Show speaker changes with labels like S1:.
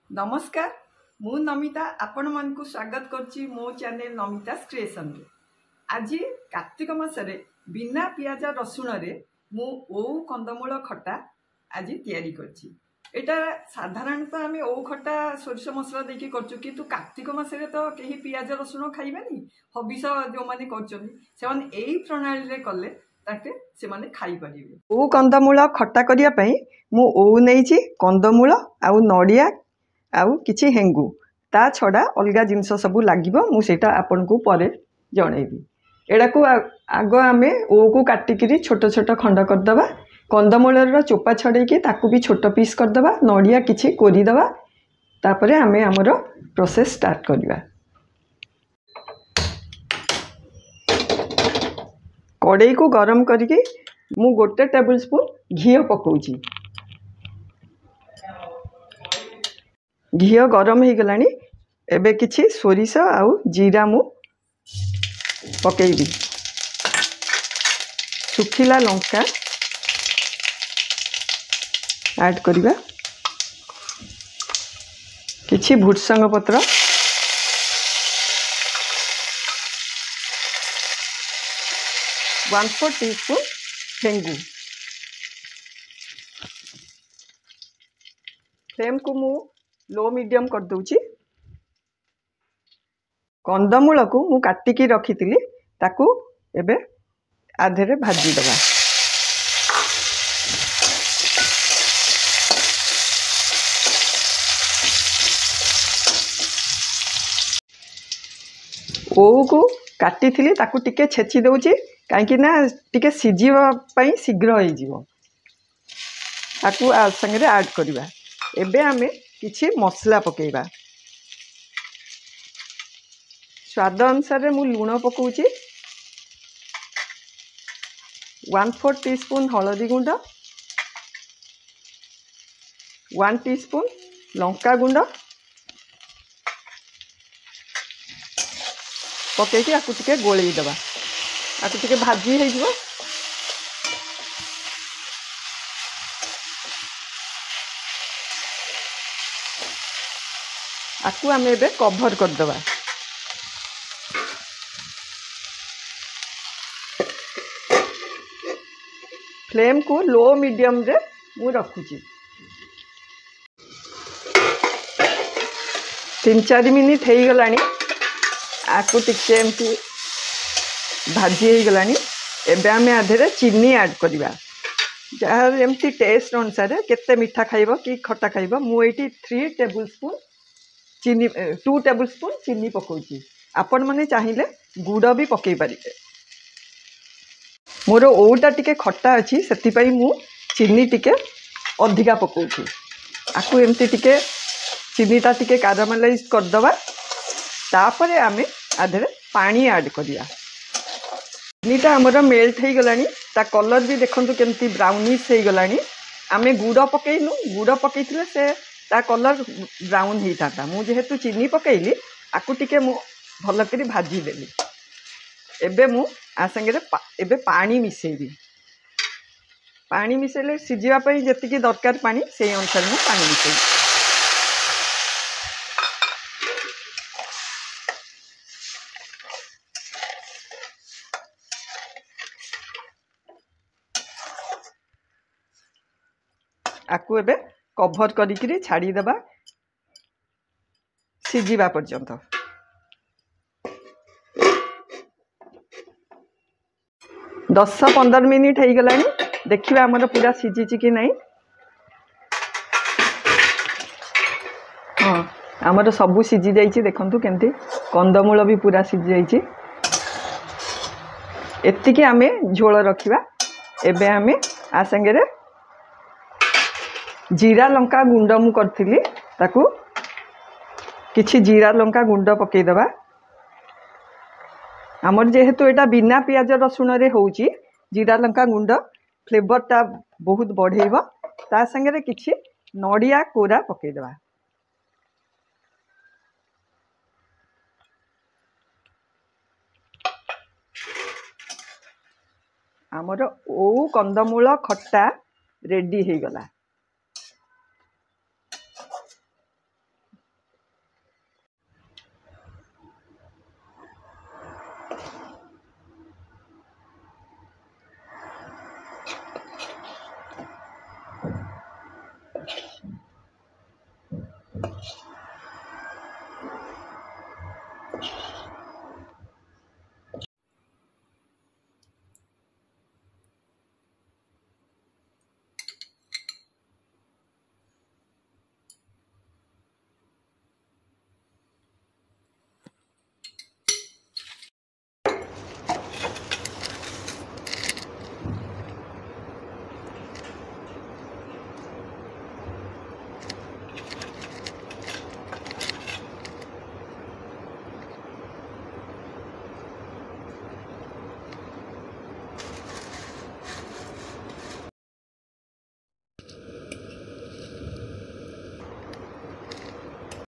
S1: नमस्कार मु नमिता आपण मन को स्वागत करछि मो चैनल नमिता क्रिएशन रे। आज कार्तिक मासरे बिना पियाज रसुण रे मु ओऊ कंदमूल खट्टा आज तैयारी करछि। एटा साधारणतः आमे ओऊ खट्टा सोरिष मसला देके करछु, किंतु कार्तिक मासरे तो केही पियाज रसुण खाइबानी। हबिष जो माने करछनी से माने एई प्रणाली रे कले ताके से माने खाइ परिबे। ओऊ कंदमूल खट्टा करिया पई मु ओऊ नेइछि, कंदमूल आ नडिया आउ किछि हेंगु ता छड़ा अलगा जिनस सबू लागिबो। मु सेटा आपन को परे जणेबी। एडा को आगो आमे ओ को काटिकिरी छोट छोट खंड कर दबा। कंदमूलर चोपा छड़ेकी ताकू भी छोट पीस कर दबा। नडिया किछि कोरी दबा। तापरे आमे हमरो प्रोसेस स्टार्ट करबा। कड़ाई को गरम करिके मु गोटे टेबल स्पून घी पकाउची। घी गरम हो गलानी। एबे किछि सोरिष आउ जीरा मु पकेइबी। सुखिला लंका ऐड करिबा। किछि भुर्संग पत्र, वन फोर टीस्पून हेंगु। फ्लेम को मु लो मीडियम कर दूची। कंदमूल को मु काटिकी रखी ताकू एबे आधे भाजी दबा। ओऊ को काटी थी ताकू टिके छेची दउची काहेकि ना टिके सिझिबा पई शीघ्र होई जीवो। ताकू आ संगे ऐड करिबा। एबे आमे किछि मसला पकेइबा। स्वाद अनुसार मु लूण पकाउची। 1/4 टीस्पून हलदी गुंड, 1 टीस्पून लंका गुंड पकेइकी आकु टिके गोळेई दबा। आकु टिके भाजी हे जिवो। आकु आमे एबे कवर कर दबा। फ्लेम को लो मीडियम रे मु रखुची। 3-4 मिनिट हो गलानी। आकु टिके एमती भाजी हो गलानी। एबे आमे आधेरे चीनी ऐड करिबा। जहाँ एमती टेस्ट अनुसार केते मीठा खाइबो कि खट्टा खाइबो। मु एटी 3 टेबल स्पून चीनी 2 टेबल स्पून चीनी पकाउची। आपण माने चाहिए गुड़ भी पकई पारिबे। मोर ओटा टिके खट्टा अच्छी से मु चीनी टिके अधिका पकाउची। आकु एमती टिके चीनीटा टिके कारामेलाइज कर दबा। तापरे आमे आधे पानी ऐड करिया। चीनीटा हमर मेल्ट हो गलानी। ता कलर भी देखंतु केमती ब्राउनिश हो गलानी। आमे गुड़ पकईनु। गुड़ पकईथिले से ता कलर ब्राउन ही था। मु जेहेतु चीनी पकईली आकु टिके मु भल करी भाजी देली। एबे मु आ संगे एबे पानी मिसेइबी। पानी मिसेले सिझिबा पई जेतिकी दरकार पानी से अनुसार मु पानी मिसेइबी। आकु एबे कवर करिकरी छाड़ी दबा सिझिबा पर्यंत। दस 15 मिनिट हो गलानी। देखिबा हमर पूरा सिझिची कि नहीं। हाँ हमर सबू सिझी जाइछि। देखंतु केमती कंदमूल भी पूरा सिझी जाइछि। एतिकी आमे झोल रखिबा। एबे आमे आ संगे जीरा लंका गुंड मु करथिली ताकू किछि जीरा लंका गुंड पकई दबा। आमर जेहेतु एटा बिना पियाज रसुण रे होउची जीरा लंका गुंड फ्लेवरटा बहुत बढ़ेइबो। ता संगे किछि नडिया कोरा पकई दबा। आमर ओऊ कंदमूल खट्टा रेडी हो गला।